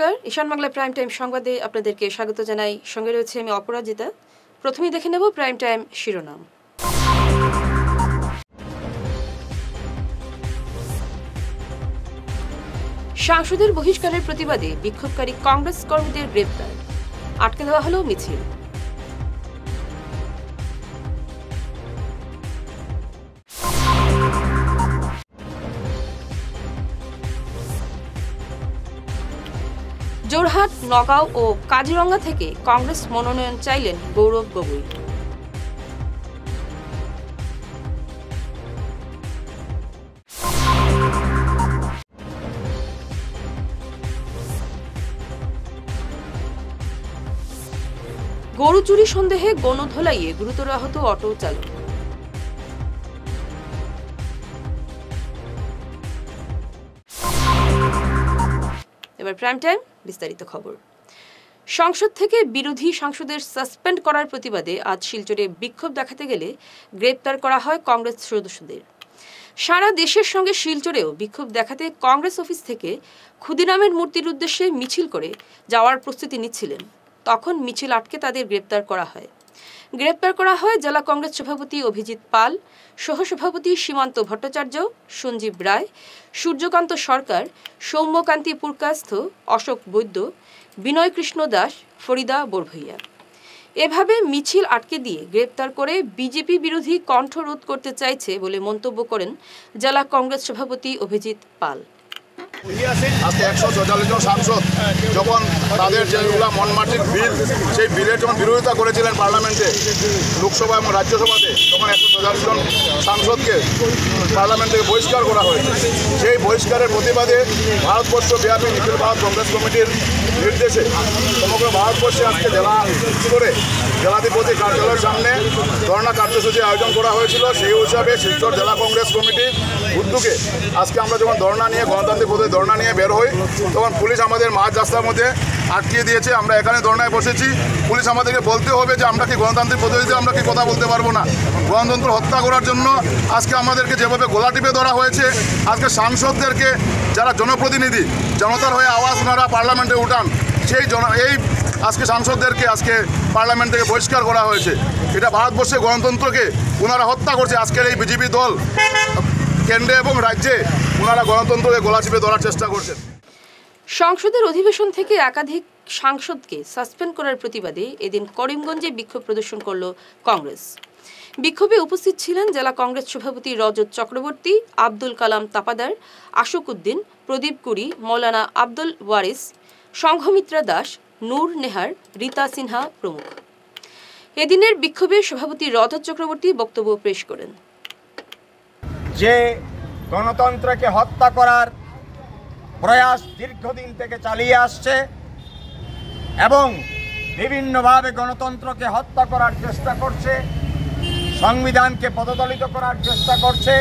নমস্কার, ঈশান Bangla prime time সংবাদে আপনাদেরকে স্বাগত জানাই। সঙ্গে রয়েছে আমি অপরাজিতা। প্রথমেই দেখে নেব প্রাইম টাইম শিরোনাম। সাংসদের বহিষ্কারের প্রতিবাদে বিক্ষোভকারী কংগ্রেস কর্মীদের গ্রেপ্তার, আটকে দেওয়া হলো মিছিল। জোরহাট, নগাঁও ও কাজিরঙ্গা থেকে কংগ্রেস মনোনয়ন চাইলেন গৌরব গগৈ। গরু চুরি সন্দেহে গণধোলাইয়ে গুরুতর আহত অটো চালক। এবার প্রাইম টাইম বিস্তারিত খবর। সংসদ থেকে বিরোধী সাংসদের সাসপেন্ড করার প্রতিবাদে আজ শিলচরে বিক্ষোভ দেখাতে গেলে গ্রেপ্তার করা হয় কংগ্রেস সদস্যদের। সারা দেশের সঙ্গে শিলচরেও বিক্ষোভ দেখাতে কংগ্রেস অফিস থেকে ক্ষুদিরামের মূর্তির উদ্দেশ্যে মিছিল করে যাওয়ার প্রস্তুতি নিচ্ছিলেন। তখন মিছিল আটকে তাদের গ্রেপ্তার করা হয়। গ্রেপ্তার করা হয় জেলা কংগ্রেস সভাপতি অভিজিৎ পাল, সহসভাপতি সীমান্ত ভট্টাচার্য, সঞ্জীব রায়, সূর্যকান্ত সরকার, সৌম্যকান্তি পুরকাস্থ, অশোক বৈদ্য, বিনয় কৃষ্ণ দাস, ফরিদা বরভইয়া। এভাবে মিছিল আটকে দিয়ে গ্রেপ্তার করে বিজেপি বিরোধী কণ্ঠরোধ করতে চাইছে বলে মন্তব্য করেন জেলা কংগ্রেস সভাপতি অভিজিৎ পাল। আজকে 144 জন সাংসদ যখন তাদের যেগুলো মনমার্জিত বিল, সেই বিলের যখন বিরোধিতা করেছিলেন পার্লামেন্টে, লোকসভা এবং রাজ্যসভাতে, তখন 144 জন সাংসদকে পার্লামেন্ট থেকে বহিষ্কার করা হয়েছে। সেই বহিষ্কারের প্রতিবাদে ভারতবর্ষ ব্যাপী নিখিল ভারত কংগ্রেস কমিটির নির্দেশে সমগ্র ভারতবর্ষে আজকে জেলা করে জেলাধিপতি কার্যালয়ের সামনে ধর্ণা কার্যসূচি আয়োজন করা হয়েছিল। সেই হিসাবে শিলচর জেলা কংগ্রেস কমিটির উদ্যোগে আজকে আমরা যখন ধর্ণা নিয়ে গণতান্ত্রিক পদ্ধতি ধর্ণা নিয়ে বের হই, তখন পুলিশ আমাদের মাঝ রাস্তার মধ্যে আটকিয়ে দিয়েছে। আমরা এখানে ধর্ণায় বসেছি। পুলিশ আমাদেরকে বলতে হবে যে আমরা কি গণতান্ত্রিক পদ্ধতিতে আমরা কি কথা বলতে পারবো না। গণতন্ত্র হত্যা করার জন্য আজকে আমাদেরকে যেভাবে গোলা টিপে ধরা হয়েছে, আজকে সাংসদদেরকে যারা জনপ্রতিনিধি, জনতার হয়ে আওয়াজ ওনারা পার্লামেন্টে উঠান, এই আজকে সাংসদদেরকে আজকে পার্লামেন্ট থেকে বহিষ্কার করা হয়েছে। এটা ভারতবর্ষের গণতন্ত্রকে ওনারা হত্যা করছে। আজকের এই বিজেপি দল কেন্দ্রে এবং রাজ্যে ওনারা গণতন্ত্রকে গলা চিপে ধরার চেষ্টা করছেন। সংসদের অধিবেশন থেকে একাধিক সাংসদকে সাসপেন্ড করার প্রতিবাদে এদিন করিমগঞ্জে বিক্ষোভ প্রদর্শন করল কংগ্রেস। বিক্ষোভে উপস্থিত ছিলেন জেলা কংগ্রেস সভাপতি রজত চক্রবর্তী, আব্দুল কালাম তাপাদার, আশুক উদ্দিন, প্রদীপ কুরি, মৌলানা আব্দুল ওয়ারিস, সংঘমিত্রা দাস, নূর নেহার, রীতা সিনহা প্রমুখ। এদিনের বিক্ষোভে সভাপতি রজত চক্রবর্তী বক্তব্য পেশ করেন। যে গণতন্ত্রকে হত্যা করার প্রয়াস দীর্ঘদিন থেকে চালিয়ে আসছে এবং বিভিন্নভাবে গণতন্ত্রকে হত্যা করার চেষ্টা করছে, সংবিধানকে পদদলিত করার চেষ্টা করছে,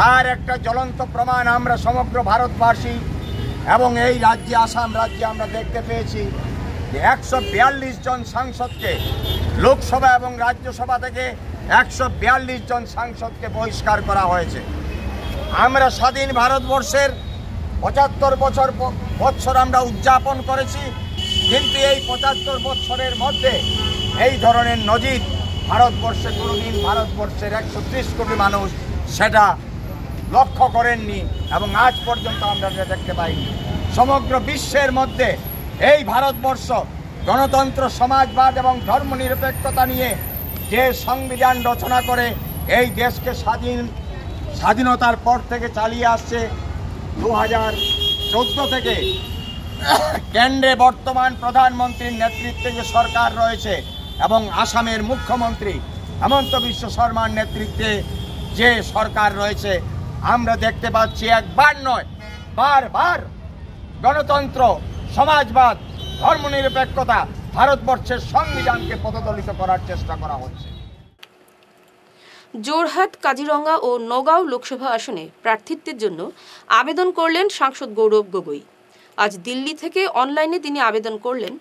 তার একটা জ্বলন্ত প্রমাণ আমরা সমগ্র ভারতবাসী এবং এই রাজ্যে, আসাম রাজ্যে আমরা দেখতে পেয়েছি যে 142 জন সাংসদকে লোকসভা এবং রাজ্যসভা থেকে 142 জন সাংসদকে বহিষ্কার করা হয়েছে। আমরা স্বাধীন ভারতবর্ষের 75 বছর আমরা উদযাপন করেছি, কিন্তু এই 75 বছরের মধ্যে এই ধরনের নজির ভারতবর্ষে কোনোদিন ভারতবর্ষের 130 কোটি মানুষ সেটা লক্ষ্য করেননি এবং আজ পর্যন্ত আমরা এটা দেখতে পাইনি। সমগ্র বিশ্বের মধ্যে এই ভারতবর্ষ গণতন্ত্র, সমাজবাদ এবং ধর্মনিরপেক্ষতা নিয়ে যে সংবিধান রচনা করে এই দেশকে স্বাধীনতার পর থেকে চালিয়ে আসছে, 2014 থেকে কেন্দ্রে বর্তমান প্রধানমন্ত্রীর নেতৃত্বে যে সরকার রয়েছে এবং আসামের মুখ্যমন্ত্রী হেমন্ত বিশ্ব শর্মার নেতৃত্বে যে সরকার রয়েছে, আমরা দেখতে পাচ্ছি একবার নয় বারবার গণতন্ত্র, সমাজবাদ, ধর্মনিরপেক্ষতা, ভারতবর্ষের সংবিধানকে পদদলিত করার চেষ্টা করা হচ্ছে। জোরহাট, কাজিরঙ্গা ও নগাঁও লোকসভা আসনে প্রার্থিত্বের জন্য আবেদন করলেন সাংসদ গৌরব গগৈ। আজ দিল্লি থেকে অনলাইনে তিনি আবেদন করলেন।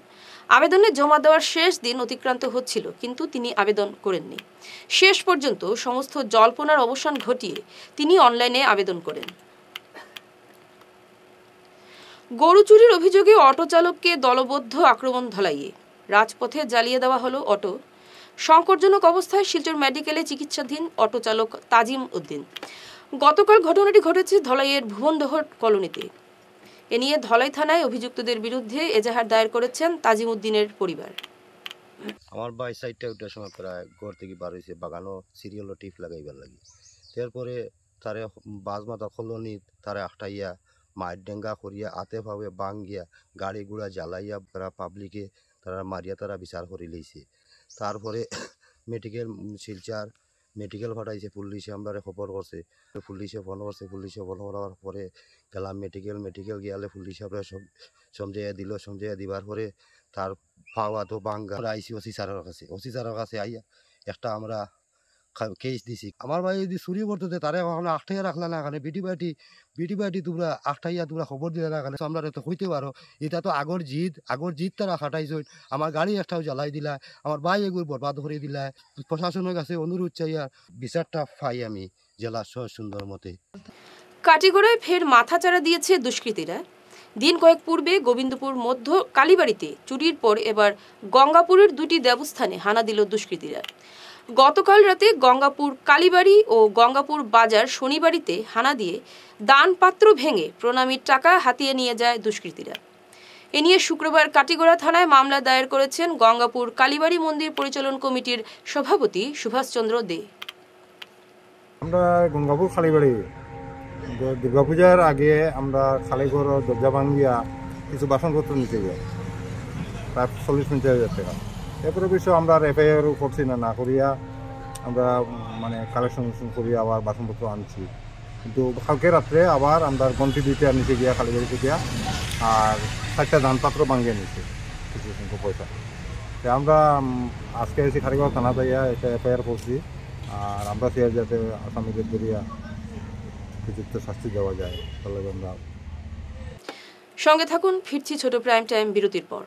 আবেদনে জমা দেওয়ার শেষ দিন অতিক্রান্ত হচ্ছিল, কিন্তু তিনি আবেদন করেননি। শেষ পর্যন্ত সমস্ত জল্পনার অবসান ঘটিয়ে তিনি অনলাইনে আবেদন করেন। গরু চুরির অভিযোগে অটো চালককে দলবদ্ধ আক্রমণ ধলাইয়ে রাজপথে জ্বালিয়ে দেওয়া হলো অটো। সংকটজনক অবস্থায় শিলচর মেডিকেলে চিকিৎসাধীন অটো চালক তাজিম উদ্দিন। গতকাল ঘটনাটি ঘটেছে ধলাইয়ের ভুবনডহর কলোনিতে। এ নিয়ে ধলাই থানায় অভিযুক্তদের বিরুদ্ধে এজাহার দায়ের করেছেন তাজিম উদ্দিনের পরিবার। আমার ভাই সাইডটা ওইটার সময় প্রায় ঘর থেকে বার হয়েছে বাগানো সিরিয়ালও টিপ লাগাইবার লাগে। তারপরে তারে বাজমাতা কলোনি তারে আটটাইয়া মায়ের ডেঙ্গা করিয়া আতে ভাবে বাঙ্গিয়া গাড়ি গুড়া জ্বালাইয়া তারা পাবলিকে তারা মারিয়া তারা বিচার করে লইছে। তারপরে মেডিকেল শিলচার মেডিকেল ফাটাইছে, পুলিশে আমরা খবর করছে, পুলিশে ফোন করছে, পুলিশে ফোন করার পরে গেলাম মেডিকেল গিয়ালে পুলিশে আমরা সমঝাইয়া দিবার পরে তার পাওয়া তো বাঙ্গা আইসি ওসি স্যারের কাছে আইয়া একটা আমরা কেস দিছি। আমার ভাই যদি চুরি করতে তারা ওখানে আটটাইয়া রাখলা না, এখানে বিটি বাটি তোমরা আটটাইয়া তোমরা খবর দিলে না, এখানে আমরা তো হইতে পারো। এটা তো আগর জিত তারা খাটাইছ, আমার গাড়ি একটাও জ্বালাই দিলা, আমার ভাই এগুলো বরবাদ করে দিলা। প্রশাসনের কাছে অনুরোধ চাইয়া বিচারটা পাই আমি জেলা সুন্দর মতে। কাটিগড়ায় ফের মাথাচাড়া দিয়েছে দুষ্কৃতীরা। দিন কয়েক পূর্বে গোবিন্দপুর মধ্য কালীবাড়িতে চুরির পর এবার গঙ্গাপুরের দুটি দেবস্থানে হানা দিল দুষ্কৃতীরা। গতকাল রাতে গঙ্গাপুর কালীবাড়ি ও গঙ্গাপুর বাজার শনিবাড়িতে হানা দিয়ে দানপাত্র ভেঙে প্রণামীর টাকা হাতিয়ে নিয়ে যায় দুষ্কৃতীরা। এ নিয়ে শুক্রবার কাটিগড়া থানায় মামলা দায়ের করেছেন গঙ্গাপুর কালীবাড়ি মন্দির পরিচালন কমিটির সভাপতি সুভাষচন্দ্র দে। আমরা গঙ্গাপুর কালীবাড়ি দুর্গাপূজার আগে আমরা খালিঘর দরজা ভাঙ্গিয়া কিছু বাসনপত্র নিতে যাই, প্রায় 40-50,000 টাকা। এরপরে বিষয় আমরা এফআইআর করছি না করিয়া আমরা মানে কালেকশন করিয়া আবার বাসনপত্র আনছি। কিন্তু কালকে রাত্রে আবার আমরা গন্তি দিতে নিচে গিয়া কালীবাড়িতে গিয়া আর 4টা দানপাত্র ভাঙ্গিয়ে নিচ্ছি কিছু সংখ্যক পয়সা। আমরা আজকে এসে খালিগড় থানা যাইয়া একটা এফআইআর করছি, আর আমরা চাই যাতে আসামিদের ধরিয়া উপযুক্ত শাস্তি দেওয়া যায়। তাহলে আমরা সঙ্গে থাকুন, ফিরছি ছোট প্রাইম টাইম বিরতির পর।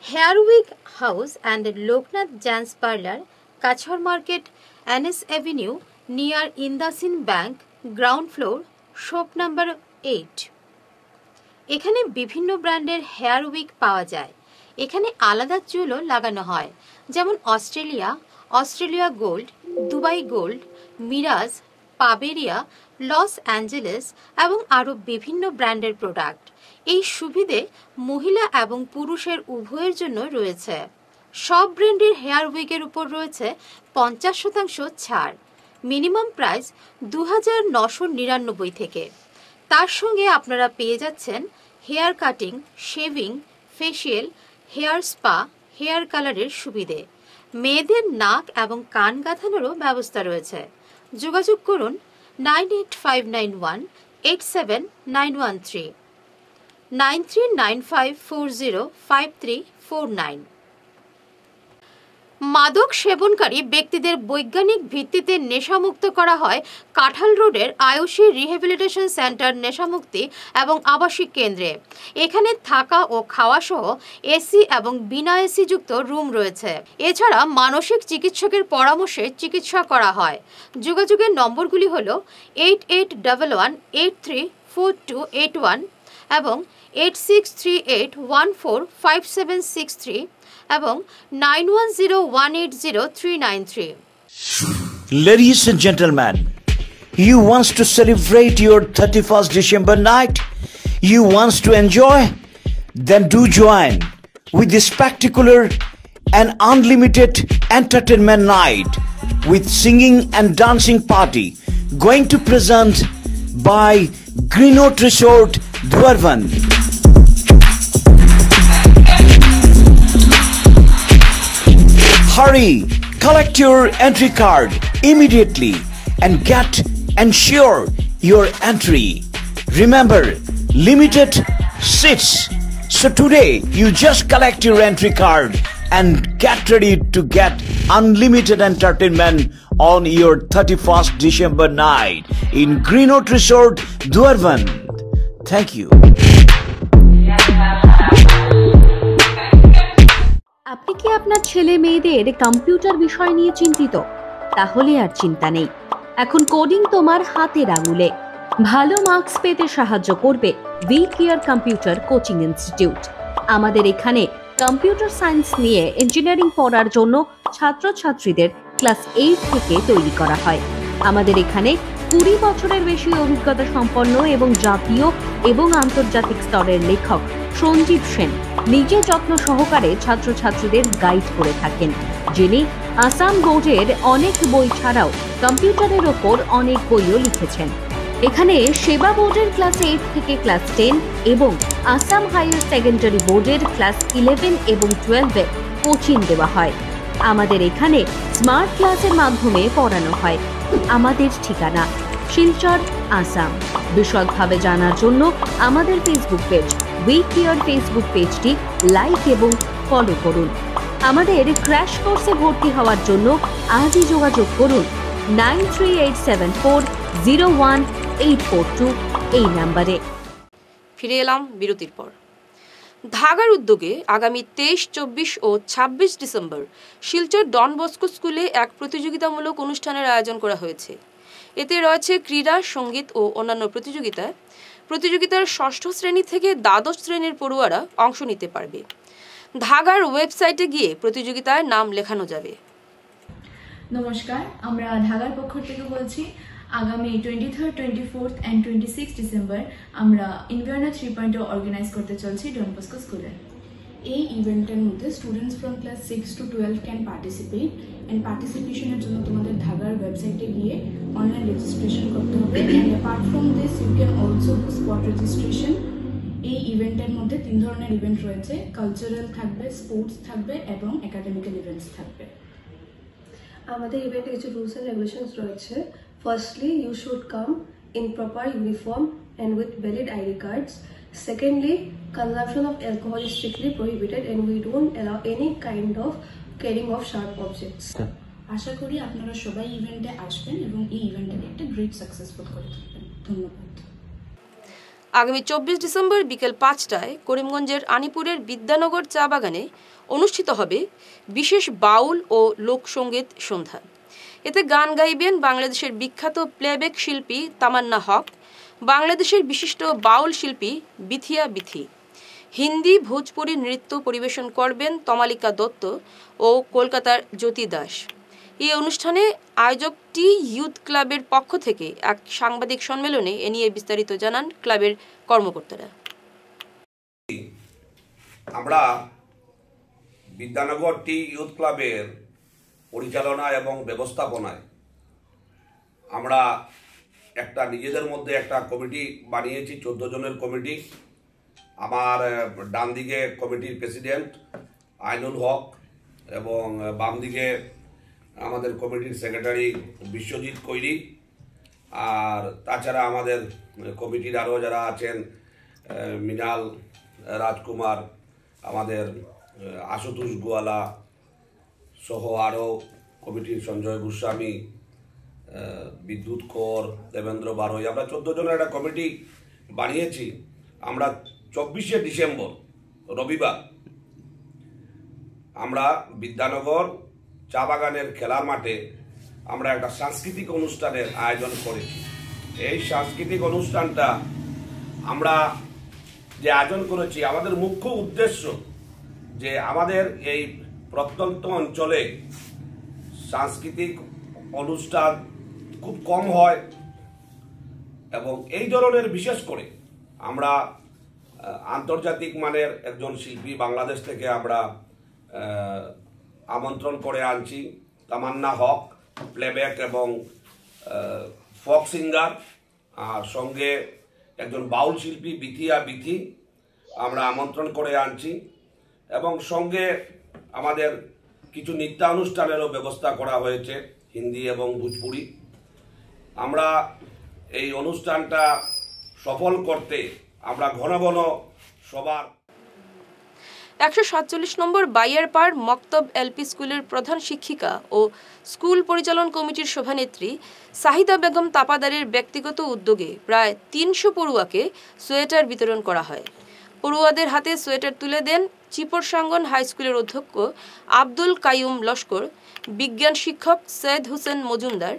Hair wick house and Loknath gents parlour, কাছর market, NS Avenue, near IndusInd bank, ground floor, shop number 8। এখানে বিভিন্ন ব্র্যান্ডের হেয়ার উইক পাওয়া যায়। এখানে আলাদা চুলও লাগানো হয়, যেমন Australia gold, Dubai gold, Mirage, পাবেরিয়া, লস অ্যাঞ্জেলেস এবং আরও বিভিন্ন ব্র্যান্ডের প্রোডাক্ট। এই সুবিধে মহিলা এবং পুরুষের উভয়ের জন্য রয়েছে। সব ব্র্যান্ডের হেয়ার উইকের উপর রয়েছে 50% ছাড়। মিনিমাম প্রাইস 2,999 থেকে। তার সঙ্গে আপনারা পেয়ে যাচ্ছেন hair cutting, shaving, facial, hair spa, hair কালারের সুবিধে। মেয়েদের নাক এবং কান গাঁথানোরও ব্যবস্থা রয়েছে। যোগাযোগ করুন 9859187913, 9395405349। মাদক সেবনকারী ব্যক্তিদের বৈজ্ঞানিক ভিত্তিতে নেশামুক্ত করা হয় কাঁঠাল রোডের আয়ুষী রিহ্যাবিলিটেশন সেন্টার নেশামুক্তি এবং আবাসিক কেন্দ্রে। এখানে থাকা ও খাওয়া সহ এসি এবং বিনা এসি যুক্ত রুম রয়েছে। এছাড়া মানসিক চিকিৎসকের পরামর্শে চিকিৎসা করা হয়। যোগাযোগের নম্বরগুলি হল 8811834281 এবং 8638145763 এবং 9101803993। Ladies and gentlemen, you want to celebrate your 31st December night? You want to enjoy? Then do join with this spectacular and unlimited entertainment night with singing and dancing party going to present by Greenwood Resort, Dwarvan. Hurry, collect your entry card immediately and ensure your entry. Remember, limited seats. So today, you just collect your entry card and get ready to get unlimited entertainment on your 31st December night in Greenwood Resort, Dwarvan. Thank you. আপনি কি আপনার ছেলে মেয়েদের computer বিষয় নিয়ে চিন্তিত? তাহলে আর চিন্তা নেই, এখন কোডিং তোমার হাতের আঙুলে। ভালো মার্কস পেতে সাহায্য করবে we care computer coaching institute. আমাদের এখানে কম্পিউটার সায়েন্স নিয়ে ইঞ্জিনিয়ারিং পড়ার জন্য ছাত্রছাত্রীদের ক্লাস 8 থেকে তৈরি করা হয়। আমাদের এখানে 20 বছরের বেশি অভিজ্ঞতা সম্পন্ন এবং জাতীয় এবং আন্তর্জাতিক স্তরের লেখক সঞ্জীব সেন নিজে যত্ন সহকারে ছাত্রছাত্রীদের গাইড করে থাকেন, যিনি আসাম বোর্ডের অনেক বই ছাড়াও কম্পিউটারের ওপর অনেক বইও লিখেছেন। এখানে সেবা বোর্ডের ক্লাস 8 থেকে ক্লাস 10 এবং আসাম হায়ার সেকেন্ডারি বোর্ডের ক্লাস 11 এবং 12-এ কোচিং দেওয়া হয়। আমাদের এখানে স্মার্ট ক্লাসের মাধ্যমে পড়ানো হয়। আমাদের ঠিকানা শিলচর, আসাম। বিশদভাবে জানার জন্য আমাদের Facebook page we care Facebook পেজটি লাইক এবং ফলো করুন। আমাদের ক্র্যাশ কোর্সে ভর্তি হওয়ার জন্য আজই যোগাযোগ করুন 9387401842 এই নম্বরে। ফিরে এলাম বিরতির পর। ধাগার উদ্যোগে আগামী 23, 24 ও 26 ডিসেম্বর শিলচর ডন বস্কো স্কুলে এক প্রতিযোগিতামূলক অনুষ্ঠানের আয়োজন করা হয়েছে। এতে রয়েছে ক্রীড়া, সঙ্গীত ও অন্যান্য প্রতিযোগিতা। প্রতিযোগিতার 6ষ্ঠ শ্রেণী থেকে দ্বাদশ শ্রেণীর পড়ুয়ারা অংশ নিতে পারবে। ধাগার ওয়েবসাইটে গিয়ে প্রতিযোগিতায় নাম লেখানো যাবে। নমস্কার, আমরা ঢাকার পক্ষ থেকে বলছি। আগামী 23rd, 24th and 26 ডিসেম্বর আমরা ইনভার্না 3.0 অর্গানাইজ করতে চলছি ডন বস্কো স্কুলে। এই ইভেন্টের মধ্যে students from class 6 to 12 can participate and পার্টিসিপেশনের জন্য তোমাদের ঢাকার ওয়েবসাইটে গিয়ে অনলাইন রেজিস্ট্রেশন করতে হবে। And apart from this you can also do spot registration. এই ইভেন্টের মধ্যে 3 ধরনের ইভেন্ট রয়েছে, কালচারাল থাকবে, স্পোর্টস থাকবে এবং একাডেমিক্যাল ইভেন্টস থাকবে। আমাদের ইভেন্টে কিছু রুলস এন্ড রেগুলেশনস রয়েছে। Firstly, you should come in proper uniform and with valid ID cards. Secondly, consumption of alcohol is strictly prohibited and we don't allow any kind of carrying of sharp objects. আশা করি আপনারা সবাই ইভেন্টে আসবেন এবং এই ইভেন্টটাকে একটা great successful করে তুলবেন। ধন্যবাদ। আগামী 24 ডিসেম্বর বিকেল 5টায় করিমগঞ্জের আনিপুরের বিদ্যানগর চা বাগানে অনুষ্ঠিত হবে বিশেষ বাউল ও লোকসঙ্গীত সন্ধ্যা। এতে গান গাইবেন বাংলাদেশের বিখ্যাত প্লেব্যাক শিল্পী তামান্না হক, বাংলাদেশের বিশিষ্ট বাউল শিল্পী বিথিয়া বিথি। হিন্দি, ভোজপুরি নৃত্য পরিবেশন করবেন তমালিকা দত্ত ও কলকাতার জ্যোতি দাস। এই অনুষ্ঠানে আয়োজক টি ইউথ ক্লাবের পক্ষ থেকে এক সাংবাদিক সম্মেলনে এ নিয়ে বিস্তারিত জানান ক্লাবের কর্মকর্তারা। আমরা বিদ্যানগর টি ইউথ ক্লাবের পরিচালনা এবং ব্যবস্থাপনায় আমরা একটা নিজেদের মধ্যে একটা কমিটি বানিয়েছি, 14 জনের কমিটি। আমার ডান দিকে কমিটির প্রেসিডেন্ট আইনুল হক এবং বাম দিকে আমাদের কমিটির সেক্রেটারি বিশ্বজিৎ কৈরি। আর তাছাড়া আমাদের কমিটির আরও যারা আছেন, মৃণাল রাজকুমার, আমাদের আশুতোষ গোয়ালা সহ আরও কমিটির সঞ্জয় গোস্বামী, বিদ্যুৎ কর, দেবেন্দ্র বারোই, আমরা 14 জনের একটা কমিটি বানিয়েছি। আমরা 24শে ডিসেম্বর রবিবার আমরা বিদ্যানগর চা বাগানের খেলার মাঠে আমরা একটা সাংস্কৃতিক অনুষ্ঠানের আয়োজন করেছি। এই সাংস্কৃতিক অনুষ্ঠানটা আমরা যে আয়োজন করেছি, আমাদের মুখ্য উদ্দেশ্য যে আমাদের এই প্রত্যন্ত অঞ্চলে সাংস্কৃতিক অনুষ্ঠান খুব কম হয় এবং এই ধরনের বিশেষ করে আমরা আন্তর্জাতিক মানের একজন শিল্পী বাংলাদেশ থেকে আমরা আমন্ত্রণ করে আনছি, তামান্না হক, প্লেব্যাক এবং ফক সিঙ্গার, আর সঙ্গে একজন বাউল শিল্পী বিথিয়া বিথি আমরা আমন্ত্রণ করে আনছি এবং সঙ্গে আমাদের কিছু নৃত্যানুষ্ঠানেরও ব্যবস্থা করা হয়েছে, হিন্দি এবং ভোজপুরি। আমরা এই অনুষ্ঠানটা সফল করতে আমরা ঘন ঘন সবার 147 নম্বর বাইয়ারপাড় মক্তব এলপি স্কুলের প্রধান শিক্ষিকা ও স্কুল পরিচালন কমিটির সভানেত্রী সাহিদা বেগম তাপাদারের ব্যক্তিগত উদ্যোগে প্রায় 300 পড়ুয়াকে সোয়েটার বিতরণ করা হয়। পড়ুয়াদের হাতে সোয়েটার তুলে দেন চিপরসাঙ্গন হাই স্কুলের অধ্যক্ষ আব্দুল কাইয়ুম লস্কর, বিজ্ঞান শিক্ষক সৈয়দ হোসেন মজুমদার,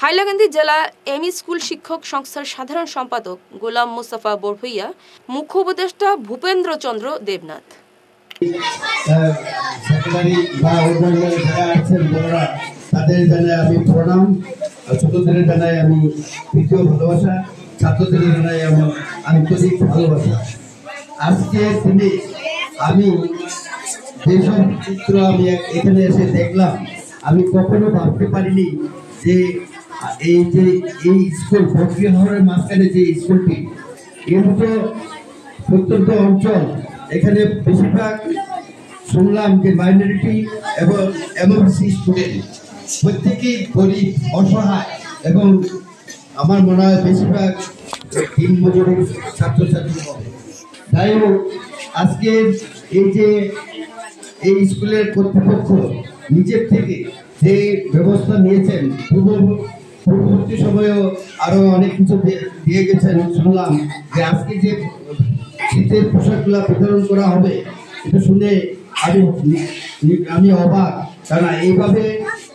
হাইলাকান্দি জেলা এমই স্কুল শিক্ষক সংস্থার সাধারণ সম্পাদক গোলাম মোস্তফা বরভইয়া, মুখ্য উপদেষ্টা ভূপেন্দ্র চন্দ্র দেবনাথ। তাদের জানাই আমি প্রণাম, ছোটদের জানাই আমি প্রীতীয় ভালোবাসা, ছাত্রদের জানাই আমি আন্তরিক ভালোবাসা। আজকের দিনে আমি যেসব চিত্র আমি এখানে এসে দেখলাম, আমি কখনো ভাবতে পারিনি যে এই স্কুল বকরিহাটের মাঝখানে যে স্কুলটি, এর মতো প্রত্যন্ত অঞ্চল, এখানে বেশিরভাগ শুনলাম যে মাইনরিটি এবং এমএসসি স্টুডেন্ট, প্রত্যেকেই গরিব, অসহায়, এবং আমার মনে হয় বেশিরভাগ দিন মজুরের ছাত্রছাত্রী হবে। যাই হোক, আজকের এই স্কুলের কর্তৃপক্ষ নিজের থেকে যে ব্যবস্থা নিয়েছেন, পূর্ববর্তী সময়েও আরো অনেক কিছু দিয়ে গেছেন শুনলাম, যে আজকে যে শীতের পোশাকগুলা বিতরণ করা হবে, এটা শুনে আমি অবাক। কারণ এইভাবে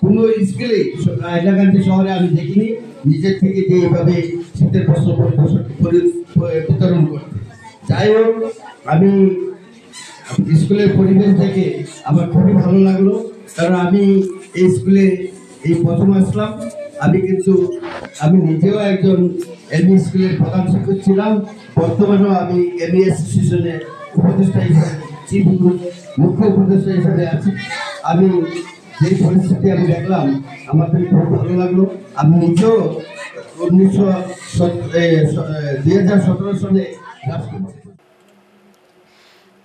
কোনো স্কুলে হাইলাকান্দি শহরে আমি দেখিনি নিজের থেকে যে এইভাবে শীতের বস্ত্র বিতরণ করতে। যাই হোক, আমি স্কুলের পরিবেশ থেকে আমার খুবই ভালো লাগলো, কারণ আমি এই স্কুলে এই প্রথম আসলাম। আমি নিজেও একজন এমই স্কুলের প্রধান শিক্ষক ছিলাম, বর্তমানেও আমি এমই অ্যাসোসিয়েশনের উপদেষ্টা হিসাবে, মুখ্য উপদেষ্টা হিসাবে আছি। আমি যে পরিস্থিতি আমি দেখলাম, আমার খুব ভালো লাগলো। আমি নিজেও 2017 সালে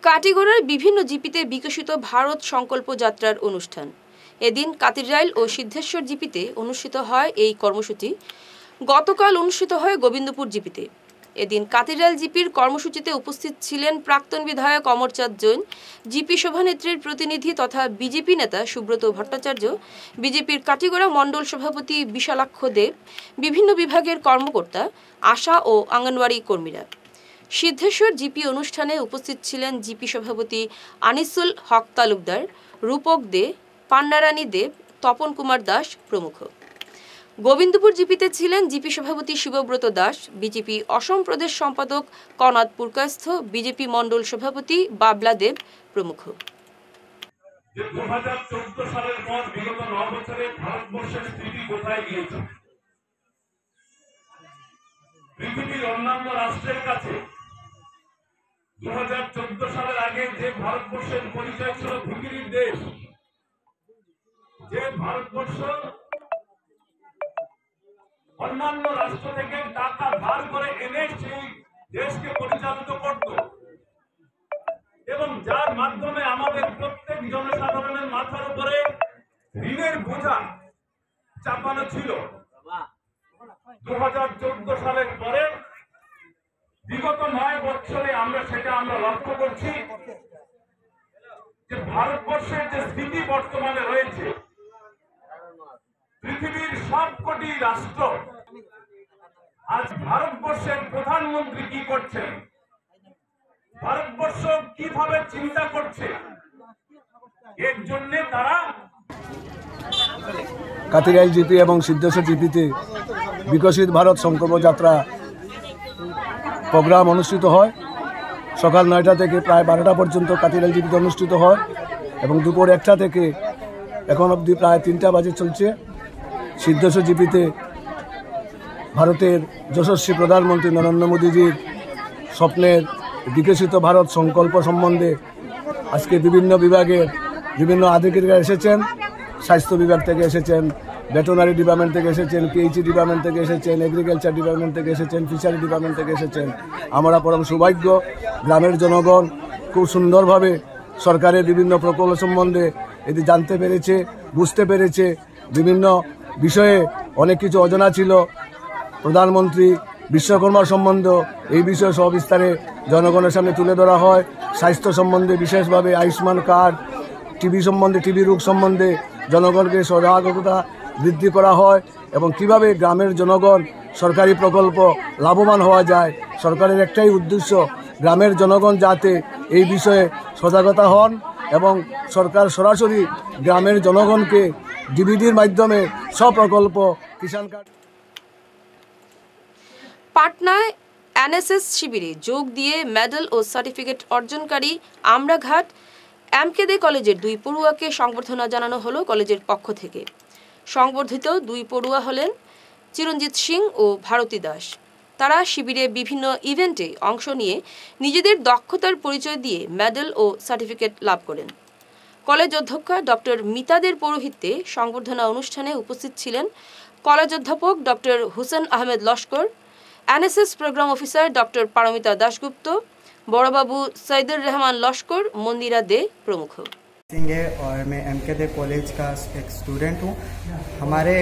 কাটিগড়ার বিভিন্ন জিপিতে বিকশিত ভারত সংকল্প যাত্রার অনুষ্ঠান। এদিন কাতিরাইল ও সিদ্ধেশ্বর জিপিতে অনুষ্ঠিত হয় এই কর্মসূচি। গতকাল অনুষ্ঠিত হয় গোবিন্দপুর জিপিতে। এদিন কাতিরাইল জিপির কর্মসূচিতে উপস্থিত ছিলেন প্রাক্তন বিধায়ক অমরচাঁদ জৈন, জিপি সভানেত্রীর প্রতিনিধি তথা বিজেপি নেতা সুব্রত ভট্টাচার্য, বিজেপির কাটিগড়া মণ্ডল সভাপতি বিশালাক্ষ দেব, বিভিন্ন বিভাগের কর্মকর্তা, আশা ও অঙ্গনওয়াড়ি কর্মীরা। সিদ্ধেশ্বর জিপি অনুষ্ঠানে উপস্থিত ছিলেন জিপি সভাপতি আনিসুল হক তালুকদার, রূপক দে, পান্নারানী দেব, তপন কুমার দাস প্রমুখ। গোবিন্দপুর জিপিতে ছিলেন জিপি সভাপতি শিবব্রত দাস, বিজেপি অসম প্রদেশ সম্পাদক কনাদ পুরকায়স্থ, বিজেপি মণ্ডল সভাপতি বাবলা দেব প্রমুখ। 2014 সালের পর বিগত 9 বছরে ভারতবর্ষের স্থিতি কোথায় গিয়েছে? পৃথিবীর অন্যান্য রাষ্ট্রের কাছে 2014 সালের আগে যে ভারতবর্ষের পরিচয় ছিল ভিখিরির দেশ, যে ভারতবর্ষ অন্যান্য রাষ্ট্র থেকে টাকা ধার করে এনে সেই দেশকে পরিচালিত করত, এবং যার মাধ্যমে আমাদের প্রত্যেক জনসাধারণের মাথার উপরে ঋণের বোঝা চাপানো ছিল। 2014 সালের পরে বিগত 9 বছরে আমরা লক্ষ্য করছি যে ভারতবর্ষের যে স্থিতি বর্তমানে রয়েছে, পৃথিবীর সবকটি রাষ্ট্র আজ ভারতবর্ষের প্রধানমন্ত্রী কি করছেন, ভারতবর্ষ কিভাবে চিন্তা করছে, এর জন্য তারা কাতিরাইল জিপি এবং সিদ্ধেশ্বর জিপিতে বিকশিত ভারত সংকল্প যাত্রা প্রোগ্রাম অনুষ্ঠিত হয়। সকাল 9টা থেকে প্রায় 12টা পর্যন্ত কাতিরাইল জিপিতে অনুষ্ঠিত হয় এবং দুপুর 1টা থেকে এখন অবধি প্রায় 3টা বাজে চলছে। সিদ্ধেশ্বর জিপিতে ভারতের যশস্বী প্রধানমন্ত্রী নরেন্দ্র মোদীজির স্বপ্নের বিকশিত ভারত সংকল্প সম্বন্ধে আজকে বিভিন্ন বিভাগের বিভিন্ন আধিকারিকরা এসেছেন। স্বাস্থ্য বিভাগ থেকে এসেছেন, ভেটেরিনারি ডিপার্টমেন্ট থেকে এসেছেন, পিএইচই ডিপার্টমেন্ট থেকে এসেছেন, এগ্রিকালচার ডিপার্টমেন্ট থেকে এসেছেন, ফিশারি ডিপার্টমেন্ট থেকে এসেছেন। আমরা পরম সৌভাগ্য, গ্রামের জনগণ খুব সুন্দরভাবে সরকারের বিভিন্ন প্রকল্প সম্বন্ধে এটি জানতে পেরেছে, বুঝতে পেরেছে। বিভিন্ন বিষয়ে অনেক কিছু অজানা ছিল। প্রধানমন্ত্রী বিশ্বকর্মা সম্বন্ধ এই বিষয়ে সবিস্তারে জনগণের সামনে তুলে ধরা হয়। স্বাস্থ্য সম্বন্ধে বিশেষভাবে আয়ুষ্মান কার্ড, টিবি সম্বন্ধে, টিবি রোগ সম্বন্ধে জনগণকে সজাগতা বৃদ্ধি করা হয় এবং কিভাবে গ্রামের জনগণ সরকারি প্রকল্প লাভবান হওয়া যায়। সরকারের একটাই উদ্দেশ্য, গ্রামের জনগণ যাতে এই বিষয়ে সজাগতা হন এবং সরকার সরাসরি গ্রামের জনগণকে ডিবিডির মাধ্যমে সব প্রকল্প কিষাণ কার্ড। পাটনায় এনএসএস শিবিরে যোগ দিয়ে মেডেল ও সার্টিফিকেট অর্জনকারী আমরাঘাট এমকেদে কলেজের 2 পড়ুয়াকে সংবর্ধনা জানানো হলো কলেজের পক্ষ থেকে। সংবর্ধিত 2 পড়ুয়া হলেন চিরঞ্জিত সিং ও ভারতী দাস। তারা শিবিরে বিভিন্ন ইভেন্টে অংশ নিয়ে নিজেদের দক্ষতার পরিচয় দিয়ে মেডেল ও সার্টিফিকেট লাভ করেন। কলেজ অধ্যক্ষ ডক্টর মিতাদের পৌরোহিত্যে সংবর্ধনা অনুষ্ঠানে উপস্থিত ছিলেন কলেজ অধ্যাপক doctor Hussain Ahmed Laskar, NSS program officer doctor Paromita Dasgupta, বড়বাবু सैदुर रहमान लश्कर, मंदिरा दे प्रमुख। सिंह है और मैं एमकेदे कॉलेज का एक स्टूडेंट हूँ। हमारे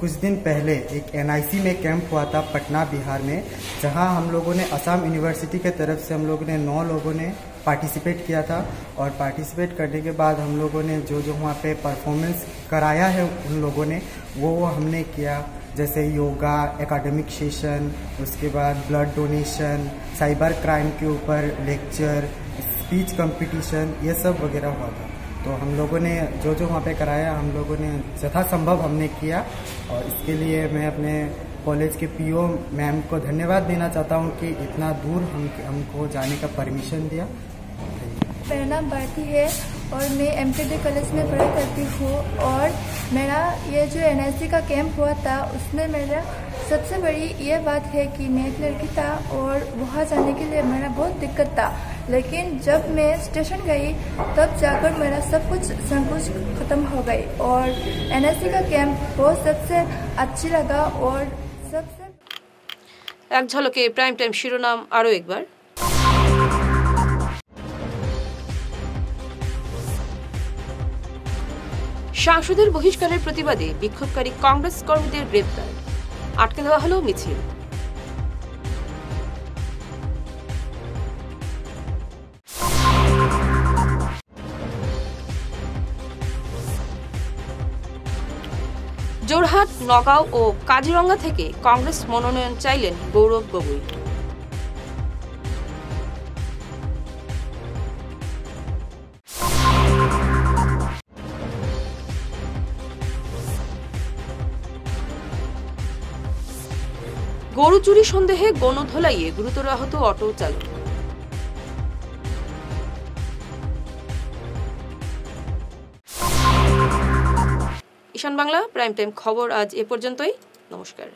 कुछ दिन पहले एक एनआईसी में कैंप हुआ था पटना बिहार में, जहाँ हम लोगों ने असम यूनिवर्सिटी के तरफ से हम लोगों ने 9 लोगों ने पार्टिसिपेट किया था। और पार्टिसिपेट करने के बाद हम लोगों ने जो वहाँ पे परफॉर्मेंस कराया है उन लोगों ने वो हमने किया, जैसे योगा, एकेडमिक सेशन, उसके बाद ब्लड डोनेशन, साइबर क्राइम के ऊपर लेक्चर, स्पीच कंपटीशन, ये सब वगैरह हुआ था। तो हम लोगों ने जो वहाँ पे कराया हम लोगों ने यथासंभव हमने किया। और इसके लिए मैं अपने कॉलेज के पीओ मैम को धन्यवाद देना चाहता हूँ कि इतना दूर हमको जाने का परमिशन दिया। मेरा नाम भारती है और मैं एमकेदे कॉलेज में पढ़ाई करती हूँ। और मेरा ये जो एनआईसी का कैंप हुआ था उसमें मेरा सबसे बड़ी ये बात है कि मैं एक लड़की था और वहाँ जाने के लिए मेरा बहुत दिक्कत था, लेकिन जब मैं स्टेशन गई तब जाकर मेरा सब कुछ संकोच खत्म हो गई। और एनआईसी का कैंप बहुत सबसे अच्छी लगा। और सबसे एक झलके प्राइम टाइम शिरोनाम आरो एक बार। সাংসদের বহিষ্কারের প্রতিবাদে বিক্ষোভকারী কংগ্রেস কর্মীদের গ্রেপ্তার, আটকে দেওয়া হলো মিছিল। জোরহাট, নগাঁও ও কাজিরঙ্গা থেকে কংগ্রেস মনোনয়ন চাইলেন গৌরব গগৈ। গরু চুরি সন্দেহে গণধোলাইয়ে গুরুতর আহত অটো চালক। ঈশান বাংলা প্রাইম টাইম খবর আজ এ পর্যন্তই। নমস্কার।